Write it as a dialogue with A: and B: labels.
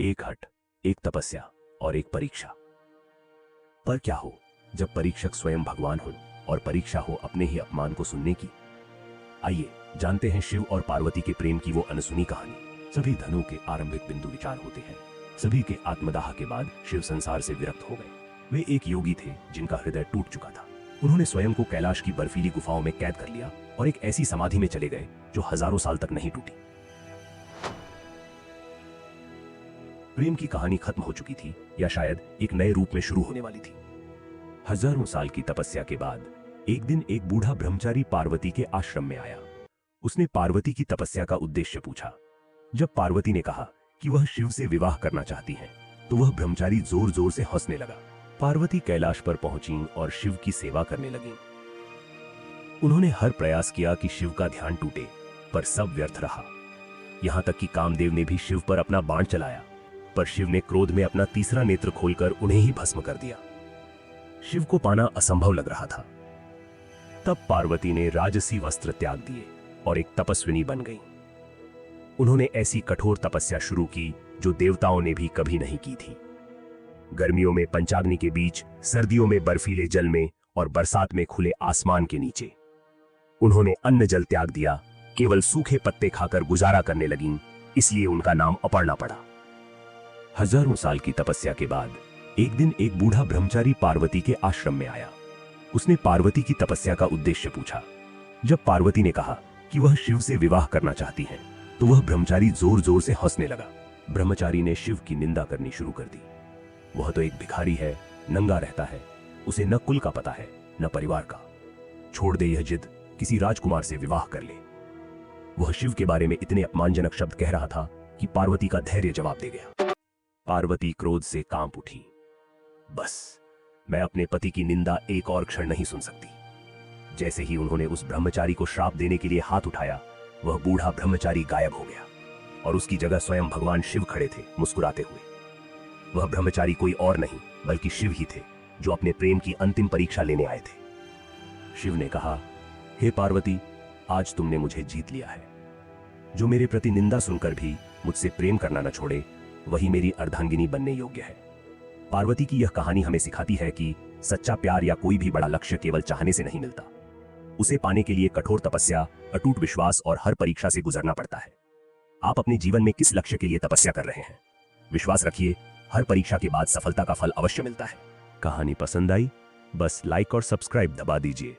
A: एक हट, एक तपस्या और एक परीक्षा। पर क्या हो जब परीक्षक स्वयं भगवान हो और परीक्षा हो अपने ही अपमान को सुनने की। आइए जानते हैं शिव और पार्वती के प्रेम की वो अनसुनी कहानी। सभी धनों के आरंभिक बिंदु विचार होते हैं। सभी के आत्मदाह के बाद शिव संसार से विरक्त हो गए। वे एक योगी थे जिनका हृदय टूट चुका था। उन्होंने स्वयं को कैलाश की बर्फीली गुफाओं में कैद कर लिया और एक ऐसी समाधि में चले गए जो हजारों साल तक नहीं टूटी। प्रेम की कहानी खत्म हो चुकी थी या शायद एक नए रूप में शुरू होने वाली थी। हजारों साल की तपस्या के बाद एक दिन एक बूढ़ा ब्रह्मचारी पार्वती के आश्रम में आया। उसने पार्वती की तपस्या का उद्देश्य पूछा। जब पार्वती ने कहा कि वह शिव से विवाह करना चाहती हैं, तो वह ब्रह्मचारी जोर जोर से हंसने लगा। पार्वती कैलाश पर पहुंची और शिव की सेवा करने लगी। उन्होंने हर प्रयास किया कि शिव का ध्यान टूटे, पर सब व्यर्थ रहा। यहां तक कि कामदेव ने भी शिव पर अपना बाण चलाया, पर शिव ने क्रोध में अपना तीसरा नेत्र खोलकर उन्हें ही भस्म कर दिया। शिव को पाना असंभव लग रहा था। तब पार्वती ने राजसी वस्त्र त्याग दिए और एक तपस्विनी बन गई। उन्होंने ऐसी कठोर तपस्या शुरू की जो देवताओं ने भी कभी नहीं की थी। गर्मियों में पंचाग्नि के बीच, सर्दियों में बर्फीले जल में और बरसात में खुले आसमान के नीचे। उन्होंने अन्न जल त्याग दिया, केवल सूखे पत्ते खाकर गुजारा करने लगीं, इसलिए उनका नाम अपर्णा पड़ा। हजारों साल की तपस्या के बाद एक दिन एक बूढ़ा ब्रह्मचारी पार्वती के आश्रम में आया। उसने पार्वती की तपस्या का उद्देश्य पूछा। जब पार्वती ने कहा कि वह शिव से विवाह करना चाहती हैं, तो वह ब्रह्मचारी जोर जोर से हंसने लगा। ब्रह्मचारी ने शिव की निंदा करनी शुरू कर दी। वह तो एक भिखारी है, नंगा रहता है, उसे न कुल का पता है न परिवार का। छोड़ दे यह जिद, किसी राजकुमार से विवाह कर ले। वह शिव के बारे में इतने अपमानजनक शब्द कह रहा था कि पार्वती का धैर्य जवाब दे गया। पार्वती क्रोध से कांप उठी। बस, मैं अपने पति की निंदा एक और क्षण नहीं सुन सकती। जैसे ही उन्होंने उस ब्रह्मचारी को श्राप देने के लिए हाथ उठाया, वह बूढ़ा ब्रह्मचारी गायब हो गया और उसकी जगह स्वयं भगवान शिव खड़े थे, मुस्कुराते हुए। वह ब्रह्मचारी कोई और नहीं बल्कि शिव ही थे, जो अपने प्रेम की अंतिम परीक्षा लेने आए थे। शिव ने कहा, हे पार्वती, आज तुमने मुझे जीत लिया है। जो मेरे प्रति निंदा सुनकर भी मुझसे प्रेम करना न छोड़े, वही मेरी अर्धांगिनी बनने योग्य है। पार्वती की यह कहानी हमें सिखाती है कि सच्चा प्यार या कोई भी बड़ा लक्ष्य केवल चाहने से नहीं मिलता। उसे पाने के लिए कठोर तपस्या, अटूट विश्वास और हर परीक्षा से गुजरना पड़ता है। आप अपने जीवन में किस लक्ष्य के लिए तपस्या कर रहे हैं? विश्वास रखिए, हर परीक्षा के बाद सफलता का फल अवश्य मिलता है। कहानी पसंद आई? बस लाइक और सब्सक्राइब दबा दीजिए।